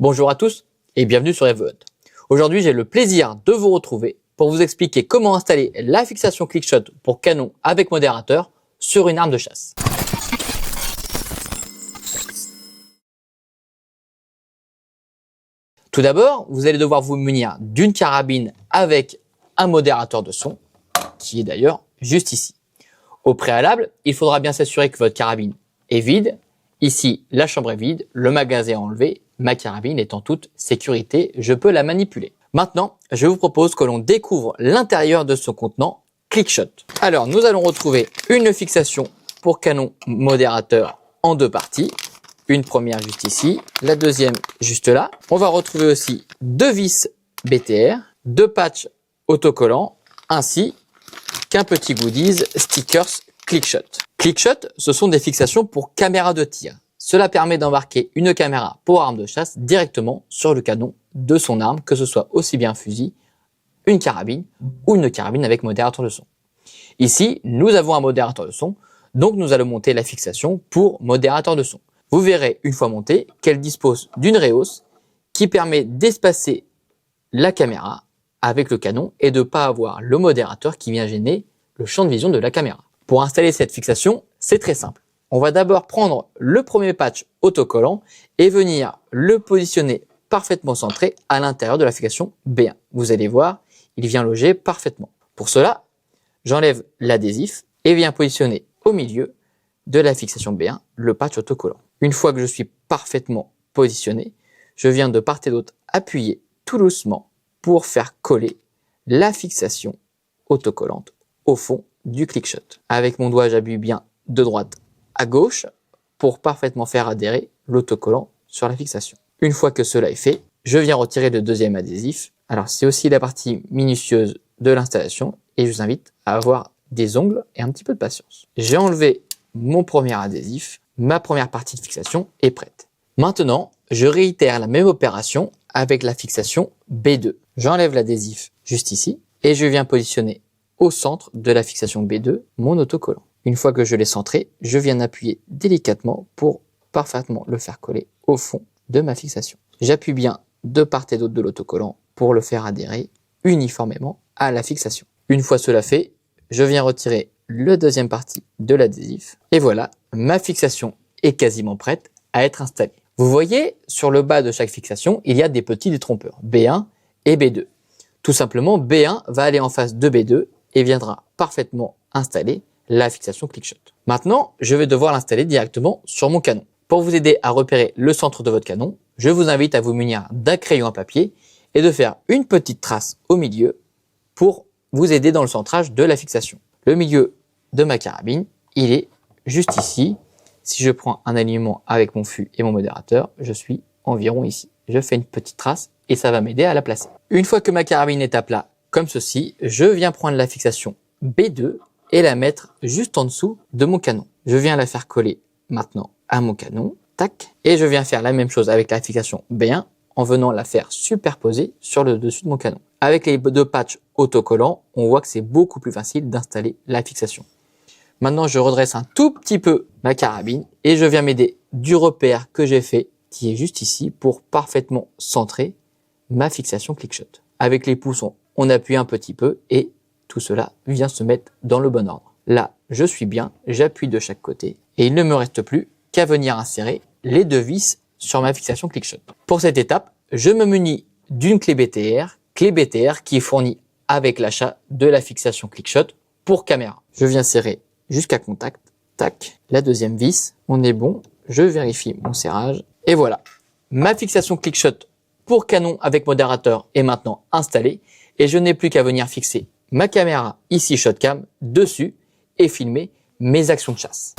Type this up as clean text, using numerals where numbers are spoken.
Bonjour à tous et bienvenue sur EveHunt. Aujourd'hui, j'ai le plaisir de vous retrouver pour vous expliquer comment installer la fixation ClickShot pour canon avec modérateur sur une arme de chasse. Tout d'abord, vous allez devoir vous munir d'une carabine avec un modérateur de son, qui est d'ailleurs juste ici. Au préalable, il faudra bien s'assurer que votre carabine est vide. Ici, la chambre est vide, le magasin est enlevé, ma carabine est en toute sécurité, je peux la manipuler. Maintenant, je vous propose que l'on découvre l'intérieur de son contenant ClickShot. Alors, nous allons retrouver une fixation pour canon modérateur en deux parties. Une première juste ici, la deuxième juste là. On va retrouver aussi deux vis BTR, deux patchs autocollants, ainsi qu'un petit goodies stickers ClickShot. ClickShot, ce sont des fixations pour caméra de tir. Cela permet d'embarquer une caméra pour arme de chasse directement sur le canon de son arme, que ce soit aussi bien un fusil, une carabine ou une carabine avec modérateur de son. Ici, nous avons un modérateur de son, donc nous allons monter la fixation pour modérateur de son. Vous verrez une fois montée qu'elle dispose d'une rehausse qui permet d'espacer la caméra avec le canon et de ne pas avoir le modérateur qui vient gêner le champ de vision de la caméra. Pour installer cette fixation, c'est très simple. On va d'abord prendre le premier patch autocollant et venir le positionner parfaitement centré à l'intérieur de la fixation B1. Vous allez voir, il vient loger parfaitement. Pour cela, j'enlève l'adhésif et viens positionner au milieu de la fixation B1 le patch autocollant. Une fois que je suis parfaitement positionné, je viens de part et d'autre appuyer tout doucement pour faire coller la fixation autocollante au fond du ClickShot. Avec mon doigt, j'appuie bien de droite à gauche pour parfaitement faire adhérer l'autocollant sur la fixation. Une fois que cela est fait, je viens retirer le deuxième adhésif. Alors c'est aussi la partie minutieuse de l'installation et je vous invite à avoir des ongles et un petit peu de patience. J'ai enlevé mon premier adhésif, ma première partie de fixation est prête. Maintenant, je réitère la même opération avec la fixation B2. J'enlève l'adhésif juste ici et je viens positionner au centre de la fixation B2 mon autocollant. Une fois que je l'ai centré, je viens appuyer délicatement pour parfaitement le faire coller au fond de ma fixation. J'appuie bien de part et d'autre de l'autocollant pour le faire adhérer uniformément à la fixation. Une fois cela fait, je viens retirer la deuxième partie de l'adhésif et voilà, ma fixation est quasiment prête à être installée. Vous voyez, sur le bas de chaque fixation, il y a des petits détrompeurs, B1 et B2. Tout simplement, B1 va aller en face de B2 et viendra parfaitement installer la fixation ClickShot. Maintenant, je vais devoir l'installer directement sur mon canon. Pour vous aider à repérer le centre de votre canon, je vous invite à vous munir d'un crayon à papier et de faire une petite trace au milieu pour vous aider dans le centrage de la fixation. Le milieu de ma carabine, il est juste ici. Si je prends un alignement avec mon fût et mon modérateur, je suis environ ici. Je fais une petite trace et ça va m'aider à la placer. Une fois que ma carabine est à plat, comme ceci, je viens prendre la fixation B2 et la mettre juste en dessous de mon canon. Je viens la faire coller maintenant à mon canon, tac, et je viens faire la même chose avec la fixation B1 en venant la faire superposer sur le dessus de mon canon. Avec les deux patchs autocollants, on voit que c'est beaucoup plus facile d'installer la fixation. Maintenant, je redresse un tout petit peu ma carabine et je viens m'aider du repère que j'ai fait, qui est juste ici, pour parfaitement centrer ma fixation ClickShot. Avec les pouces, on appuie un petit peu et tout cela vient se mettre dans le bon ordre. Là, je suis bien, j'appuie de chaque côté et il ne me reste plus qu'à venir insérer les deux vis sur ma fixation ClickShot. Pour cette étape, je me munis d'une clé BTR qui est fournie avec l'achat de la fixation ClickShot pour caméra. Je viens serrer jusqu'à contact, tac, la deuxième vis, on est bon, je vérifie mon serrage et voilà. Ma fixation ClickShot pour canon avec modérateur est maintenant installée et je n'ai plus qu'à venir fixer ma caméra ici ShotCam dessus et filmer mes actions de chasse.